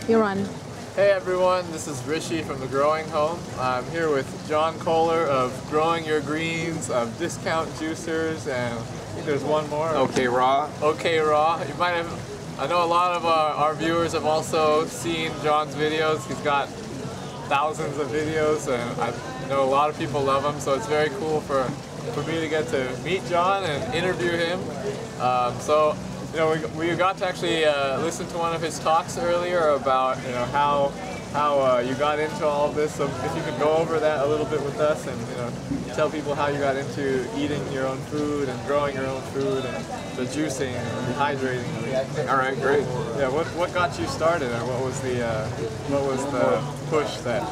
You're on. Hey everyone, this is Rishi from The Growing Home. I'm here with John Kohler of Growing Your Greens, of Discount Juicers, and I think there's one more. OK Raw. OK Raw. You might have, I know a lot of our viewers have also seen John's videos. He's got thousands of videos, and I know a lot of people love him, so it's very cool for me to get to meet John and interview him. So, you know, we got to actually listen to one of his talks earlier about, you know, how you got into all of this. So if you could go over that a little bit with us, and you know, tell people how you got into eating your own food and growing your own food and the juicing and dehydrating. All right, great. Yeah, what got you started, and what was the push that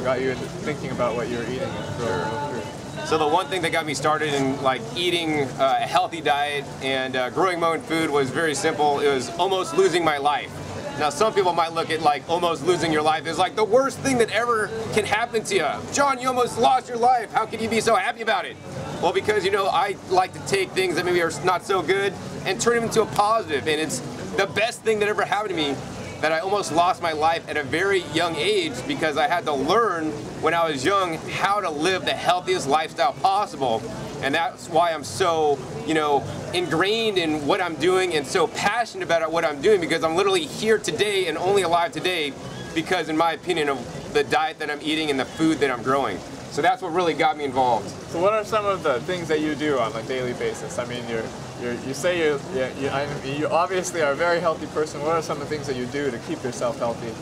got you into thinking about what you were eating and growing your own food? So the one thing that got me started in like eating a healthy diet and growing my own food was very simple. It was almost losing my life. Now some people might look at like almost losing your life as like the worst thing that ever can happen to you. John, you almost lost your life. How can you be so happy about it? Well, because, you know, I like to take things that maybe are not so good and turn them into a positive. And it's the best thing that ever happened to me, that I almost lost my life at a very young age because I had to learn when I was young how to live the healthiest lifestyle possible. And that's why I'm so, you know, ingrained in what I'm doing and so passionate about what I'm doing, because I'm literally here today and only alive today because, in my opinion, of the diet that I'm eating and the food that I'm growing. So that's what really got me involved. So what are some of the things that you do on a daily basis? I mean, you say you obviously are a very healthy person. What are some of the things that you do to keep yourself healthy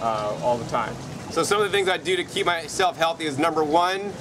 all the time? So some of the things I do to keep myself healthy is, number one,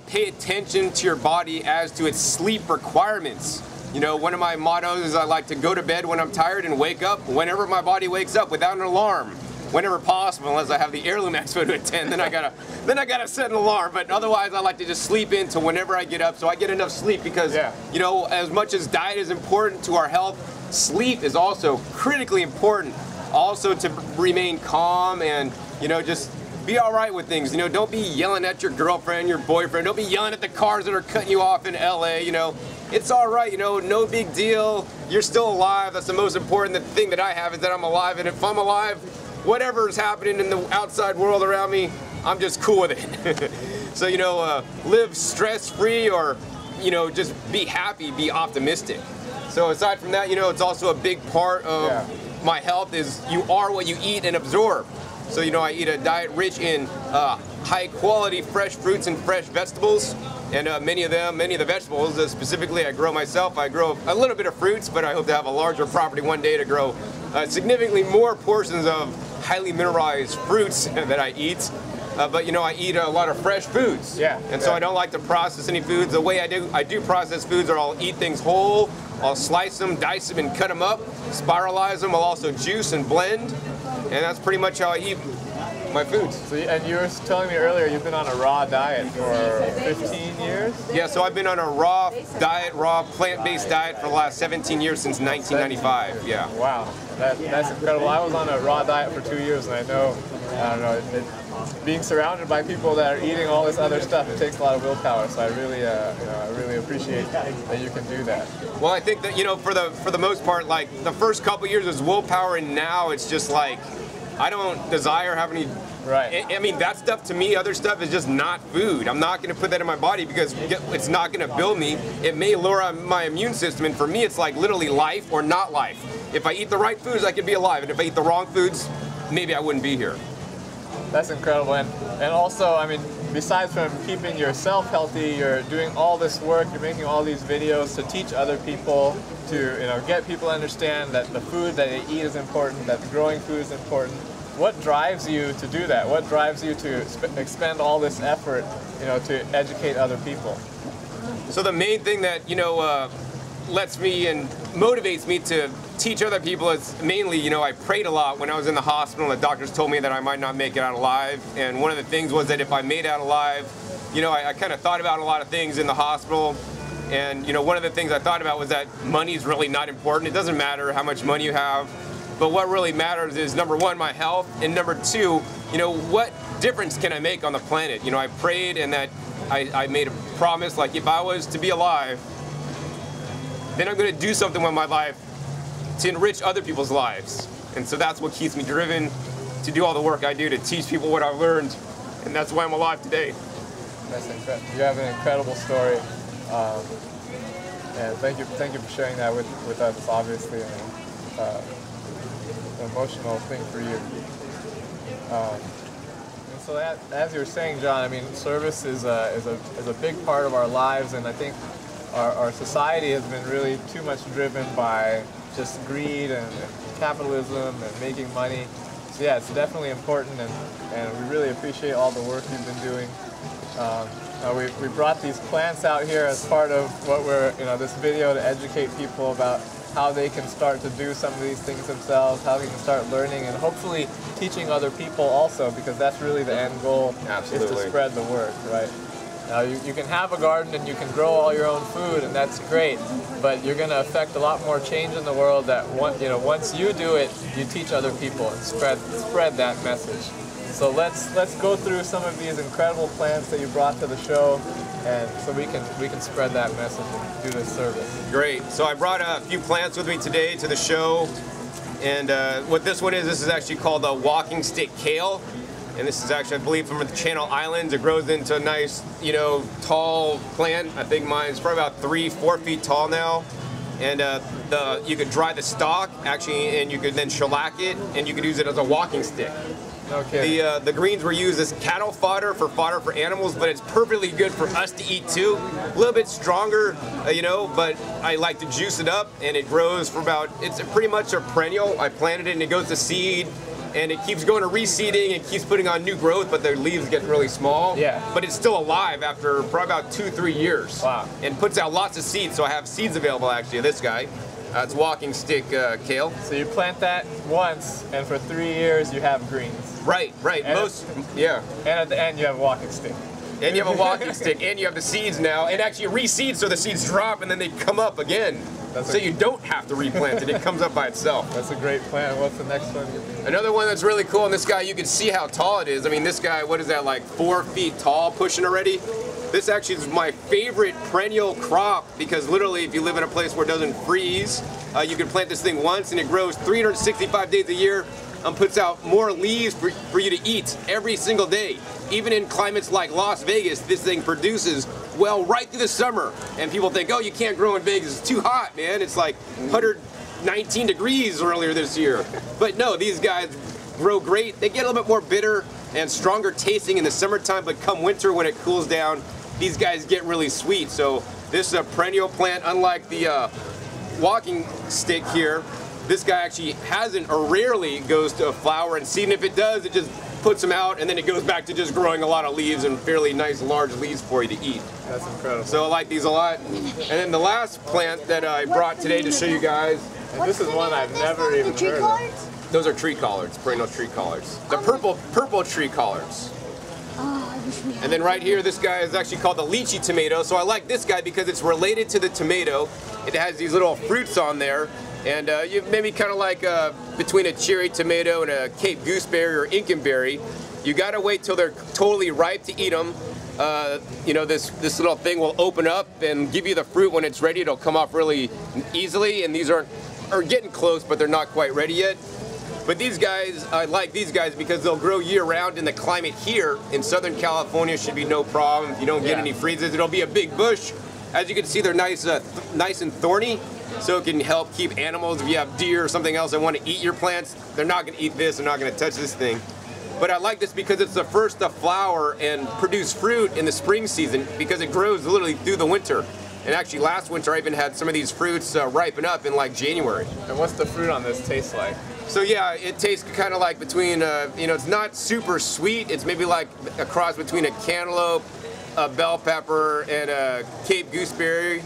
pay attention to your body as to its sleep requirements. You know, one of my mottos is I like to go to bed when I'm tired and wake up whenever my body wakes up without an alarm. Whenever possible, unless I have the Heirloom Expo to attend, then I gotta set an alarm. But otherwise, I like to just sleep in to whenever I get up, so I get enough sleep. Because you know, as much as diet is important to our health, sleep is also critically important. Also to remain calm and, you know, just be all right with things. You know, don't be yelling at your girlfriend, your boyfriend. Don't be yelling at the cars that are cutting you off in LA. You know, it's all right. You know, no big deal. You're still alive. That's the most important thing that I have, is that I'm alive. And if I'm alive, whatever is happening in the outside world around me, I'm just cool with it. So, you know, live stress-free, or, you know, just be happy, be optimistic. So aside from that, you know, it's also a big part of my health is you are what you eat and absorb. So, you know, I eat a diet rich in high-quality fresh fruits and fresh vegetables. And many of the vegetables, specifically I grow myself. I grow a little bit of fruits, but I hope to have a larger property one day to grow significantly more portions of highly mineralized fruits that I eat. But, you know, I eat a lot of fresh foods. And so I don't like to process any foods. The way I do process foods, or I'll eat things whole. I'll slice them, dice them, and cut them up, spiralize them. I'll also juice and blend. And that's pretty much how I eat my foods. So, and you were telling me earlier you've been on a raw diet for 15 years? Yeah, so I've been on a raw diet, raw plant-based diet for the last 17 years, since 1995. Yeah. Wow, that's incredible. I was on a raw diet for 2 years, and I don't know, being surrounded by people that are eating all this other stuff, it takes a lot of willpower. So I really appreciate that you can do that. Well, I think that, you know, for the most part, like the first couple years is willpower, and now it's just like, I don't desire have any. I mean, that stuff to me, other stuff is just not food. I'm not going to put that in my body because it's not going to build me. It may lower my immune system, and for me, it's like literally life or not life. If I eat the right foods, I can be alive, and if I eat the wrong foods, maybe I wouldn't be here. That's incredible, and also, I mean, besides from keeping yourself healthy, you're doing all this work, you're making all these videos to teach other people, to, you know, get people to understand that the food that they eat is important, that growing food is important. What drives you to do that? What drives you to expend all this effort, you know, to educate other people? So the main thing that, you know, lets me and motivates me to teach other people is mainly, you know, I prayed a lot when I was in the hospital. The doctors told me that I might not make it out alive. And one of the things was that if I made it out alive, you know, I kind of thought about a lot of things in the hospital. And, you know, one of the things I thought about was that money's really not important. It doesn't matter how much money you have. But what really matters is, number one, my health, and number two, you know, what difference can I make on the planet? You know, I prayed, and that I made a promise, like, if I was to be alive, then I'm going to do something with my life to enrich other people's lives. And so that's what keeps me driven to do all the work I do to teach people what I've learned, and that's why I'm alive today. That's incredible. You have an incredible story, and thank you for sharing that with us. It's obviously an emotional thing for you. And so that, as you were saying, John, I mean, service is a big part of our lives, and I think our society has been really too much driven by just greed and capitalism and making money. So yeah, it's definitely important, and we really appreciate all the work you've been doing. We brought these plants out here as part of what we're, this video to educate people about how they can start to do some of these things themselves, how they can start learning, and hopefully teaching other people also, because that's really the end goal. Absolutely. Is to spread the word, right? Now you can have a garden and you can grow all your own food, and that's great, but you're going to affect a lot more change in the world that once you do it, you teach other people and spread that message. So let's go through some of these incredible plants that you brought to the show, and so we can spread that message and do this service. Great. So I brought a few plants with me today to the show, and what this one is, this is actually called a walking stick kale, and this is actually, I believe, from the Channel Islands. It grows into a nice, tall plant. I think mine's probably about 3-4 feet tall now. And you could dry the stalk actually, and you could then shellac it, and you could use it as a walking stick. Okay. The greens were used as cattle fodder for animals, but it's perfectly good for us to eat too. A little bit stronger, but I like to juice it up, and it grows for it's pretty much a perennial. I planted it and it goes to seed, and it keeps going to reseeding and keeps putting on new growth, but the leaves get really small. Yeah. But it's still alive after probably about 2-3 years. Wow. And puts out lots of seeds, so I have seeds available actually of this guy. It's walking stick kale. So you plant that once, and for 3 years you have greens. Right. And Yeah. And at the end you have a walking stick. And you have a walking stick, and you have the seeds now, and actually reseed, so the seeds drop and then they come up again. So you don't have to replant it, it comes up by itself. That's a great plant. What's the next one? Another one that's really cool, and this guy, you can see how tall it is. I mean, this guy, what is that, like 4 feet tall, pushing already? This actually is my favorite perennial crop, because literally if you live in a place where it doesn't freeze, you can plant this thing once and it grows 365 days a year and puts out more leaves for you to eat every single day. Even in climates like Las Vegas, this thing produces well right through the summer. And people think, oh, you can't grow in Vegas, it's too hot, man. It's like 119 degrees earlier this year. But no, these guys grow great. They get a little bit more bitter and stronger tasting in the summertime, but come winter when it cools down, these guys get really sweet. So this is a perennial plant, unlike the walking stick here. This guy actually hasn't, or rarely goes to a flower and seed, and if it does, it just puts them out, and then it goes back to just growing a lot of leaves and fairly nice large leaves for you to eat. That's incredible. So I like these a lot. And then the last plant that I brought today to show you guys, and this is one I've never even heard of. Those are tree collards, perennial tree collards. The purple tree collards. And then right here, this guy is actually called the Lychee Tomato. So I like this guy because it's related to the tomato. It has these little fruits on there. And you maybe kind of like between a cherry tomato and a Cape gooseberry or Incanberry. You gotta wait till they're totally ripe to eat them. This little thing will open up and give you the fruit when it's ready. It'll come off really easily, and these are getting close, but they're not quite ready yet. But these guys, I like these guys because they'll grow year-round in the climate here. In Southern California, should be no problem. If you don't get any freezes, it'll be a big bush. As you can see, they're nice and thorny, so it can help keep animals. If you have deer or something else that want to eat your plants, they're not going to eat this. They're not going to touch this thing. But I like this because it's the first to flower and produce fruit in the spring season, because it grows literally through the winter. And actually, last winter I even had some of these fruits ripen up in like January. And what's the fruit on this taste like? So yeah, it tastes kind of like between, it's not super sweet. It's maybe like a cross between a cantaloupe, a bell pepper, and a Cape gooseberry,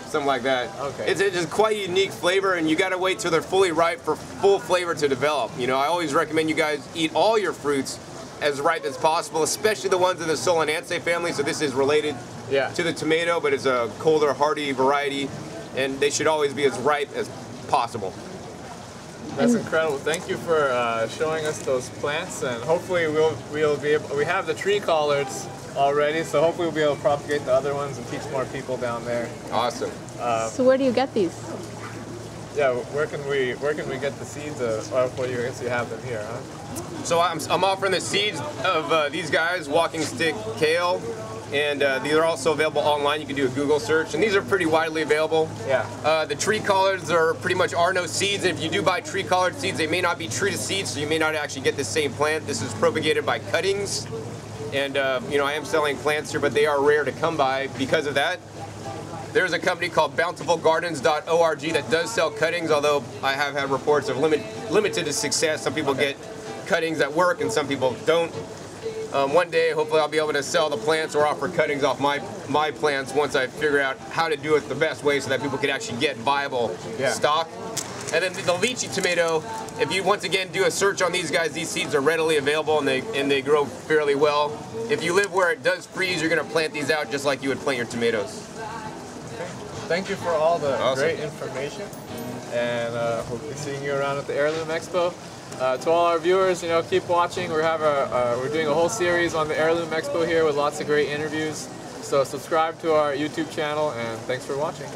something like that. Okay. It's just quite a unique flavor, and you got to wait till they're fully ripe for full flavor to develop. I always recommend you guys eat all your fruits as ripe as possible, especially the ones in the Solanaceae family. So this is related to the tomato, but it's a Kohler hardy variety, and they should always be as ripe as possible. That's incredible. Thank you for showing us those plants, and hopefully we'll be able. We have the tree collards already, so hopefully we'll be able to propagate the other ones and teach more people down there. Awesome. So where do you get these? Yeah, where can we get the seeds of? Well, you guess you have them here, huh? So I'm offering the seeds of these guys, walking stick kale, and these are also available online. You can do a Google search, and these are pretty widely available. Yeah. The tree collards are pretty much no seeds, and if you do buy tree collard seeds, they may not be true to seeds, so you may not actually get the same plant. This is propagated by cuttings, and you know, I am selling plants here, but they are rare to come by because of that. There's a company called bountifulgardens.org that does sell cuttings, although I have had reports of limited success. Some people get cuttings that work and some people don't. One day, hopefully, I'll be able to sell the plants or offer cuttings off my plants once I figure out how to do it the best way so that people can actually get viable stock. And then the lychee tomato, if you once again do a search on these guys, these seeds are readily available and they grow fairly well. If you live where it does freeze, you're going to plant these out just like you would plant your tomatoes. Thank you for all the great information, and hope to be seeing you around at the Heirloom Expo. To all our viewers, you know, keep watching. We're doing a whole series on the Heirloom Expo here with lots of great interviews. So subscribe to our YouTube channel, and thanks for watching.